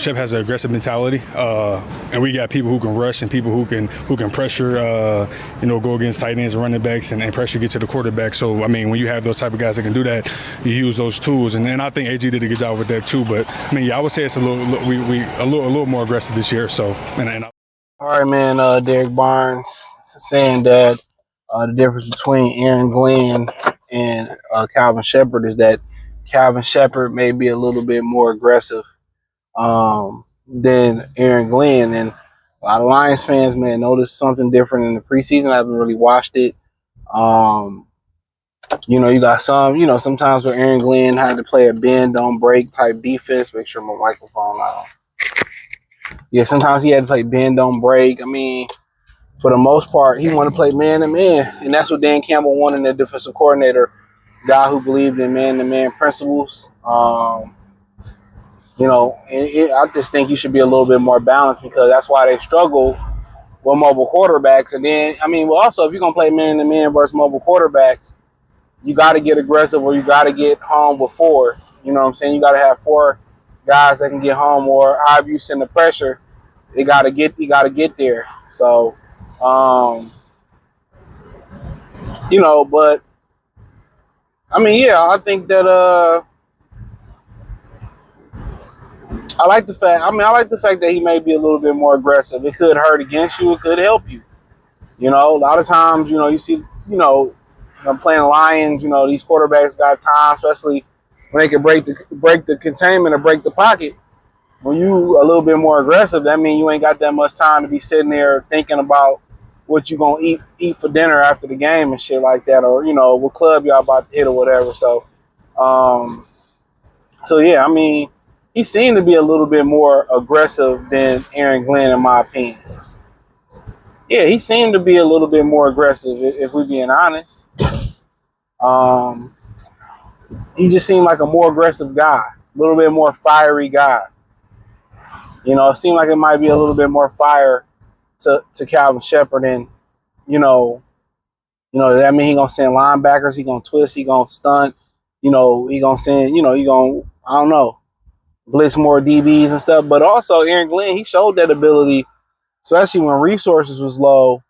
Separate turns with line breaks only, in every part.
Shep has an aggressive mentality, and we got people who can rush and people who can pressure, go against tight ends and running backs and pressure get to the quarterback. So I mean, when you have those type of guys that can do that, you use those tools, and I think AG did a good job with that too. But I mean, yeah, I would say it's a little more aggressive this year. So
All right, man. Derrick Barnes saying that the difference between Aaron Glenn and Calvin Sheppard is that Calvin Sheppard may be a little bit more aggressive than Aaron Glenn. And a lot of Lions fans may have noticed something different in the preseason. I haven't really watched it. You got sometimes where Aaron Glenn had to play a bend, don't break type defense. Make sure my microphone out. Yeah, sometimes he had to play bend, don't break. I mean, for the most part, he wanted to play man-to-man, and that's what Dan Campbell wanted in the defensive coordinator, guy who believed in man-to-man principles. I just think you should be a little bit more balanced because that's why they struggle with mobile quarterbacks. And then, also, if you're going to play man-to-man versus mobile quarterbacks, you got to get aggressive or you got to get home before. You know what I'm saying? You got to have 4 guys that can get home, or however you send the pressure, you got to get there. So, but I think that I like the fact that he may be a little bit more aggressive. It could hurt against you, it could help you. A lot of times, you see, playing Lions, these quarterbacks got time, especially when they can break the containment or break the pocket. When you a little bit more aggressive, that means you ain't got that much time to be sitting there thinking about what you gonna eat for dinner after the game and shit like that, or what club y'all about to hit or whatever. So, yeah, he seemed to be a little bit more aggressive than Aaron Glenn, in my opinion. Yeah, he seemed to be a little bit more aggressive, if we're being honest. He just seemed like a more aggressive guy, a little bit more fiery guy. It seemed like it might be a little bit more fire to Calvin Sheppard, and that means he gonna send linebackers, he gonna twist, he gonna stunt, he gonna send, he gonna, I don't know, blitz more DBs and stuff. But also Aaron Glenn, he showed that ability, especially when resources was low,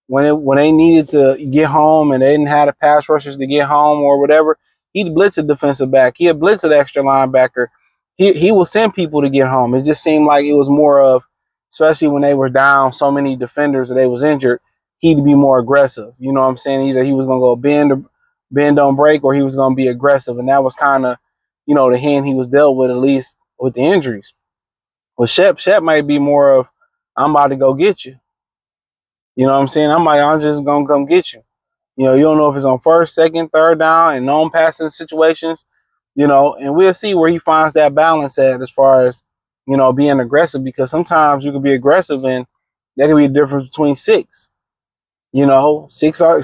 when they needed to get home and they didn't have the pass rushers to get home or whatever. He'd blitz a defensive back, he'd blitz an extra linebacker. He will send people to get home. It just seemed like it was more of, especially when they were down so many defenders that they was injured, he'd be more aggressive. You know what I'm saying? Either he was going to go bend don't break, or he was going to be aggressive. And that was kind of, the hand he was dealt with, at least with the injuries. Well, Shep might be more of, I'm about to go get you. You know what I'm saying? I'm just going to come get you. You don't know if it's on first, second, third down, and non-passing situations. And we'll see where he finds that balance at as far as, being aggressive, because sometimes you can be aggressive and there can be a difference between 6. 6 a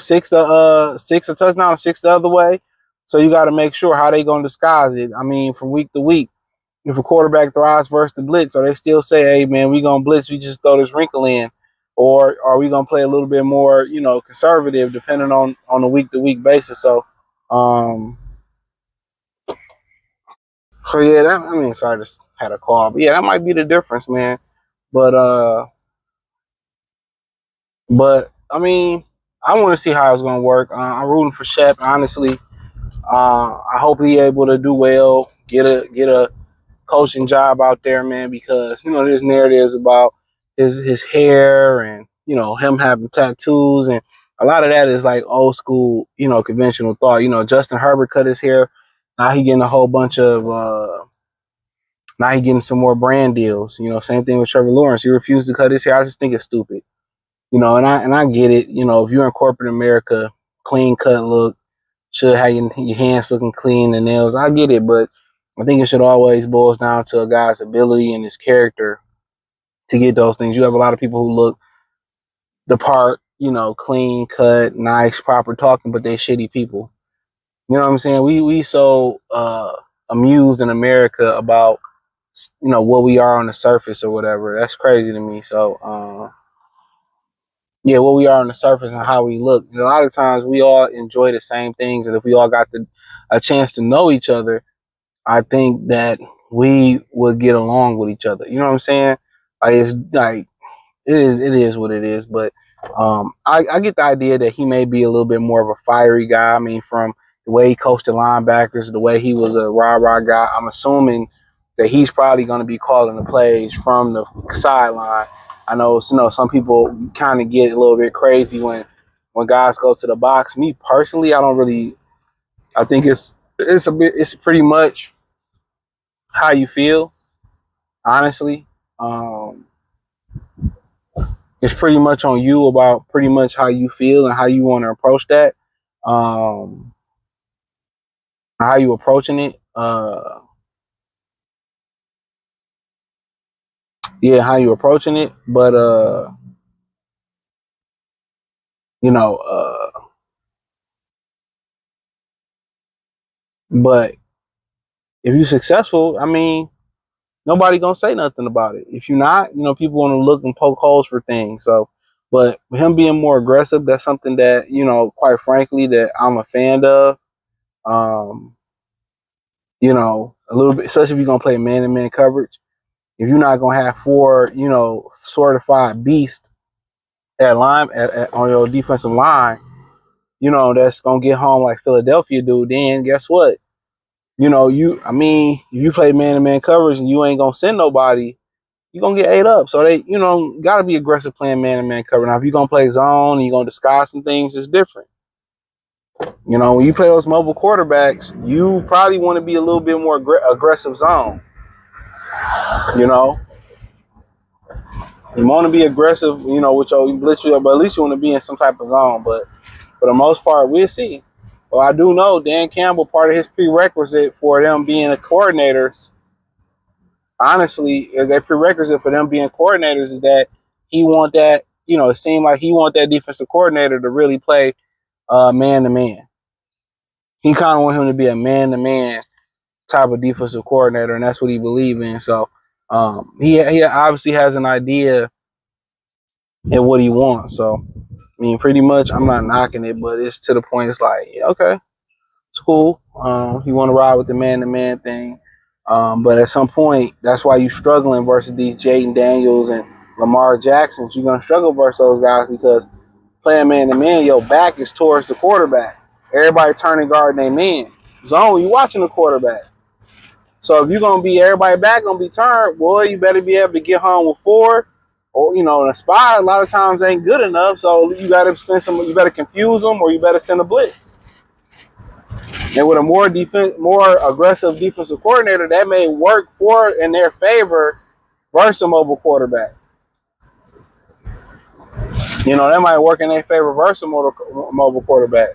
touchdown, 6 the other way. So you got to make sure how they going to disguise it. From week to week, if a quarterback thrives versus the blitz, or they still say, hey, man, we going to blitz, we just throw this wrinkle in, or are we going to play a little bit more, conservative, depending on a week-to-week basis. So, yeah, sorry, I just had a call. But yeah, that might be the difference, man. But I want to see how it's going to work. I'm rooting for Shep, honestly. I hope he's able to do well, get a coaching job out there, man, because, there's narratives about his hair and, him having tattoos, and a lot of that is like old school, conventional thought. Justin Herbert cut his hair. Now he getting a whole bunch of now he getting some more brand deals. Same thing with Trevor Lawrence. He refused to cut his hair. I just think it's stupid. And I get it. If you're in corporate America, clean cut look, should have your hands looking clean, the nails. I get it, but I think it should always boils down to a guy's ability and his character to get those things. You have a lot of people who look the part, clean cut, nice, proper talking, but they shitty people. You know what I'm saying? We so amused in America about what we are on the surface or whatever. That's crazy to me. So yeah, what we are on the surface and how we look. And a lot of times we all enjoy the same things, and if we all got a chance to know each other, I think that we would get along with each other. You know what I'm saying? Like it's like it is what it is. But I get the idea that he may be a little bit more of a fiery guy. I mean, from the way he coached the linebackers, the way he was a rah-rah guy, I'm assuming that he's probably going to be calling the plays from the sideline. I know, some people kind of get a little bit crazy when guys go to the box. Me personally, I don't really. I think it's pretty much how you feel, honestly. Um, it's pretty much on you about pretty much how you feel and how you want to approach that. Um, how you approaching it. Yeah, how you approaching it. But you know, but if you're successful, I mean, nobody gonna say nothing about it. If you're not, people want to look and poke holes for things. So, but him being more aggressive, that's something that quite frankly, that I'm a fan of. Um, a little bit, especially if you're gonna play man-to-man coverage. If you're not gonna have four, certified beasts on your defensive line, that's gonna get home like Philadelphia do, then guess what? If you play man-to-man coverage and you ain't gonna send nobody, you're gonna get ate up. So they, gotta be aggressive playing man-to-man coverage. Now, if you're gonna play zone and you're gonna disguise some things, it's different. When you play those mobile quarterbacks, you probably want to be a little bit more aggressive zone. You know, you want to be aggressive, with your blitz, but at least you want to be in some type of zone. But for the most part, we'll see. Well, I do know Dan Campbell, part of his prerequisite for them being the coordinators, honestly, is a prerequisite for them being coordinators is that he want that, it seemed like he want that defensive coordinator to really play man-to-man. He kind of want him to be a man-to-man type of defensive coordinator, and that's what he believes in. So he obviously has an idea and what he wants. So, I mean, pretty much, I'm not knocking it, but it's to the point. It's like, yeah, okay, it's cool. You want to ride with the man-to-man thing, but at some point, that's why you struggling versus these Jaden Daniels and Lamar Jacksons. You're gonna struggle versus those guys because playing man-to-man, your back is towards the quarterback. Everybody turning guard their man. Zone, you watching the quarterback. So if you're gonna be everybody back gonna be turned, boy, you better be able to get home with four, or in a spot a lot of times ain't good enough. So you gotta send some, you better confuse them, or you better send a blitz. And with a more aggressive defensive coordinator, that may work in their favor versus a mobile quarterback. That might work in their favor versus a mobile quarterback.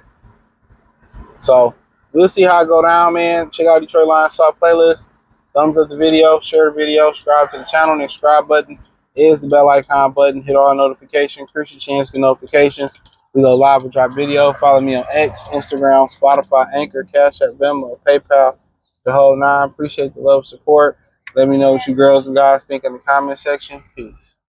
So we'll see how it go down, man. Check out Detroit Lions Talk playlist. Thumbs up the video, share the video, subscribe to the channel. And the subscribe button is the bell icon button. Hit all notifications, increase your chance to get notifications. We go live and drop video. Follow me on X, Instagram, Spotify, Anchor, Cash App, Venmo, PayPal, the whole nine. Appreciate the love and support. Let me know what you girls and guys think in the comment section. Peace.